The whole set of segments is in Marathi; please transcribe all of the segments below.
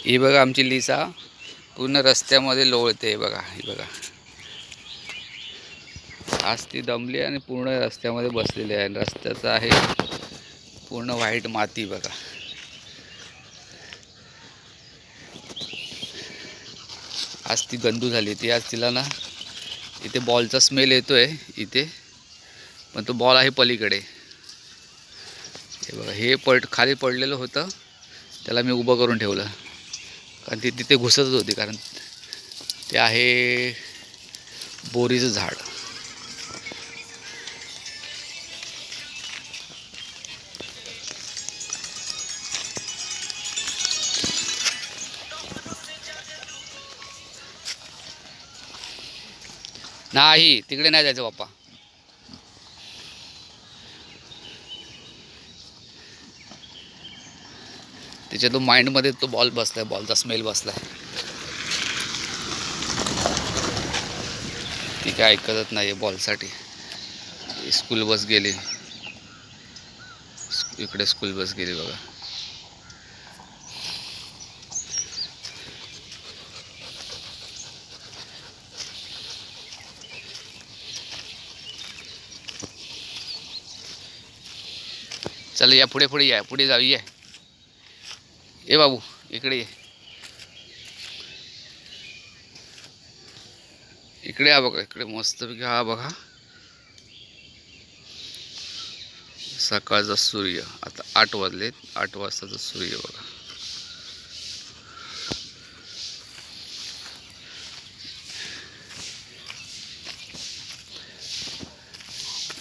ही बघा आमची लिसा पूर्ण रस्त्यामध्ये लोळते. हे बघा, ही बघा, आज ती दमली आणि पूर्ण रस्त्यामध्ये बसलेली आहे. रस्त्याचं आहे पूर्ण व्हाईट माती बघा. आज ती गंदू झाली. ती आज तिला ना इथे बॉलचा स्मेल येतोय इथे, पण तो बॉल आहे पलीकडे. हे बघा, हे खाली पडलेलं होतं, त्याला मी उभं करून ठेवलं कारण ती तिथे घुसतच होती. कारण ते आहे बोरीचं झाड. नाही, तिकडे नाही जायचं बाप्पा. तिच्या तो माइंडमध्ये तो बॉल बसलाय, बॉलचा स्मेल बसलाय. ती काय ऐकतच नाही बॉलसाठी. स्कूल बस गेली, इकडे स्कूल बस गेली बघा. चल या पुढे पुढे या, पुढे जाऊ ये. ए बाबू इकडे ये, इकडे या बघा. इकडे मस्तपैकी हा बघा सकाळचा सूर्य. आता 8 वाजलेत, 8 वाजताचा सूर्य बघा.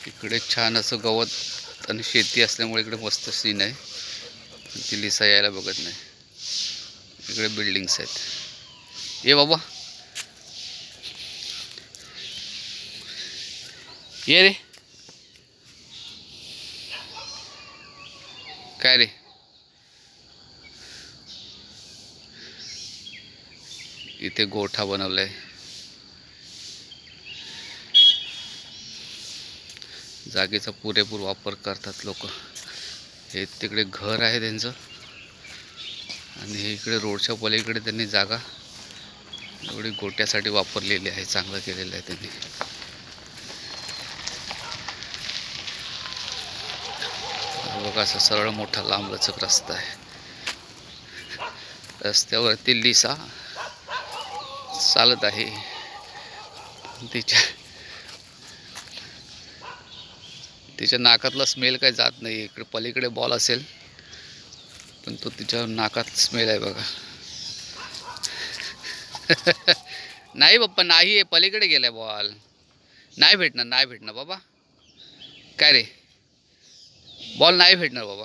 इकडे छान असं गवत आणि शेती असल्यामुळे इकडे मस्त सीन आहे. ती लिसा यायला बघत नाही. इकडे बिल्डिंग्स आहेत. ये बाबा, ये रे. काय रे, इथे गोठा बनवलाय. जागेचा पुरेपूर वापर करतात लोक. हे तिकडे घर आहे त्यांचं आणि हे इकडे रोडच्या पलीकडे त्यांनी जागा एवढी गोट्यासाठी वापरलेली आहे. चांगलं केलेलं आहे त्यांनी. बघा असा सरळ मोठा लांबलचक रस्ता आहे. रस्त्यावरती लिसा चालत आहे. तिच्या नाकातला स्मेल काही जात नाही. इकडे पलीकडे बॉल असेल पण तो तिच्या नाकात स्मेल आहे बघा. नाही बाप्पा, नाही, पलीकडे गेलाय बॉल. नाही भेटणार, नाही भेटणार बाबा. काय रे, बॉल नाही भेटणार बाबा.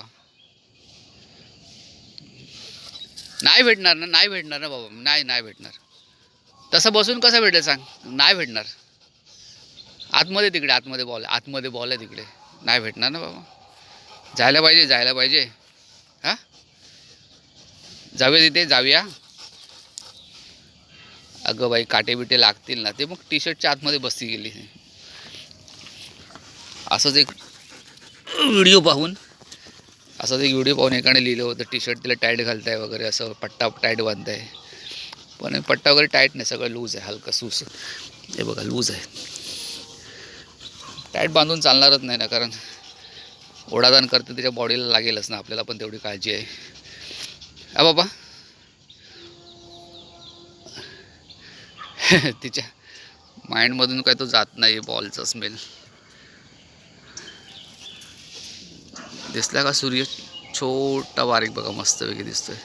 नाही भेटणार ना, नाही भेटणार ना बाबा. नाही, नाही भेटणार. तसं बसून कसं भेटेल सांग. नाही भेटणार. आतमध्ये, तिकडे आतमध्ये बॉल आहे, आतमध्ये बॉल आहे तिकडे. नाही भेटणार ना बाबा. जायला पाहिजे, जायला पाहिजे. हां, जाऊया तिथे, जाऊया. अगं बाई, काटे बिटे लागतील ना. ते मग टी शर्टच्या आतमध्ये बसती गेली. असंच एक व्हिडिओ पाहून एकाने लिहिलं होतं, टी शर्ट तिला टाईट घालताय वगैरे, असं पट्टा टाईट बांधताय. पण पट्टा वगैरे टाईट नाही, सगळं लूज आहे, हलकं सूस. हे बघा लूज आहे. टाईट बांधून चालणारच नाही ना, कारण ओढादान करते त्याच्या बॉडीला लागेलच ना. आपल्याला पण तेवढी काळजी आहे. हा बाबा. तिच्या माइंडमधून काय तो जात नाही बॉलचा स्मेल. दिसला का सूर्य? छोटा बारीक बघा, मस्तपैकी दिसतोय.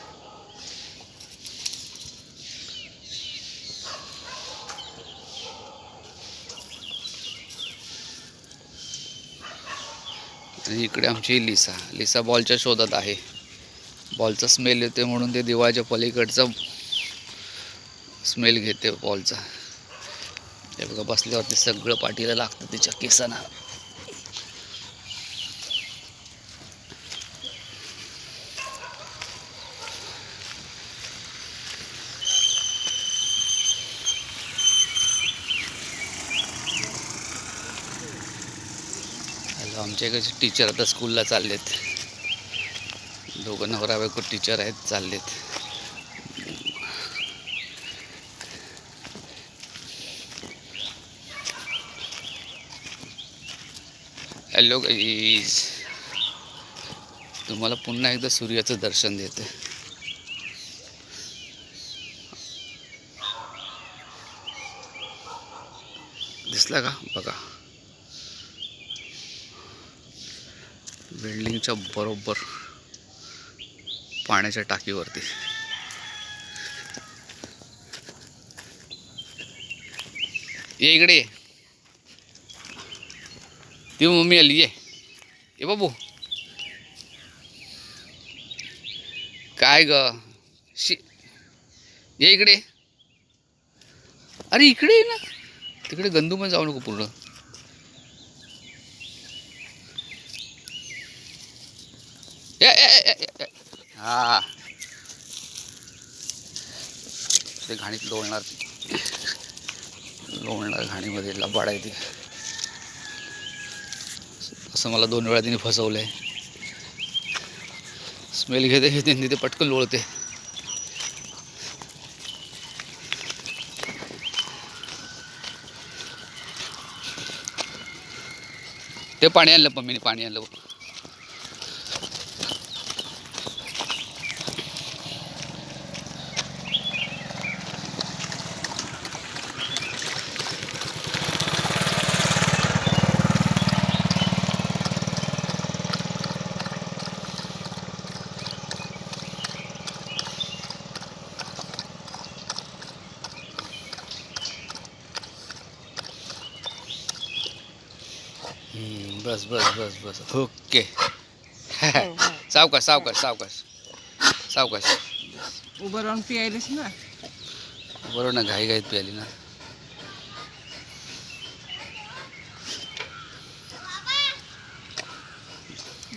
आणि इकडे आमची लिसा बॉलच्या शोधात आहे. बॉलचा स्मेल येते म्हणून ते दिवाळीच्या पलीकडचा स्मेल घेते बॉलचा. हे बघा, बसल्यावरती सगळं पाठीला लागतं तिच्या केसांना. आमच्या इकडचे टीचर आता स्कूलला चाललेत. दोघं नवरा बायको टीचर आहेत, चाललेत. हॅलो गाईज, तुम्हाला पुन्हा एकदा सूर्याचं दर्शन देते. दिसला का? बघा, बिल्डिंगच्या बरोबर पाण्याच्या टाकीवरती. ये इकडे, ती मम्मी आली. ये बाबू, काय ग? ये इकडे. अरे इकडे ये ना, तिकडे गंदू पण जाऊ नको पूर्ण. हा, ते घाणीत लोळणार घाणीमध्ये लबाड आहे ती. असं मला 2 वेळा तिने फसवलंय. स्मेल घेते तिथे पटकन लोळते. ते पाणी आणलं, मम्मीने पाणी आणलं. बस बस बस बस, ओके. सावकाश सावकाश सावकाश सावकाश. उभं राहून पियायलाच ना. बरोबर ना, घाई घाईत प्यायली ना.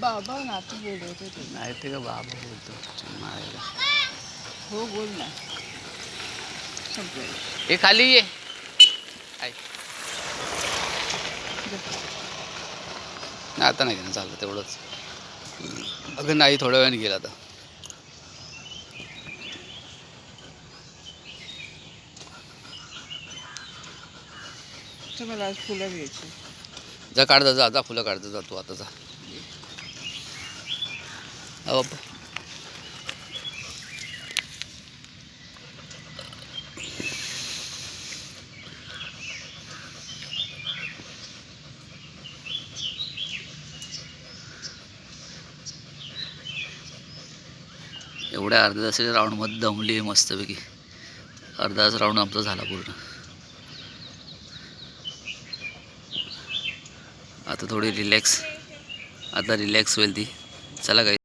बाबा ना तू बोलवत होते. नाही ते का बाबा बोलतो मारायला. हो बोल ना. संपलं. हे खाली ये. आई. नाही आता नाही झालं तेवढंच. अगं नाही, थोड्या वेळाने गेला आता. तर मला आज फुलं घ्यायची. जा काढ, जा जा फुलं काढ, जा तू आता जा. बाबा एवढ्या अर्ध्या तासाच्या राऊंडमध्ये दमली आहे मस्तपैकी. अर्धा तास राऊंड आमचा झाला पूर्ण. आता थोडी रिलॅक्स, आता रिलॅक्स होईल ती. चला गाईज.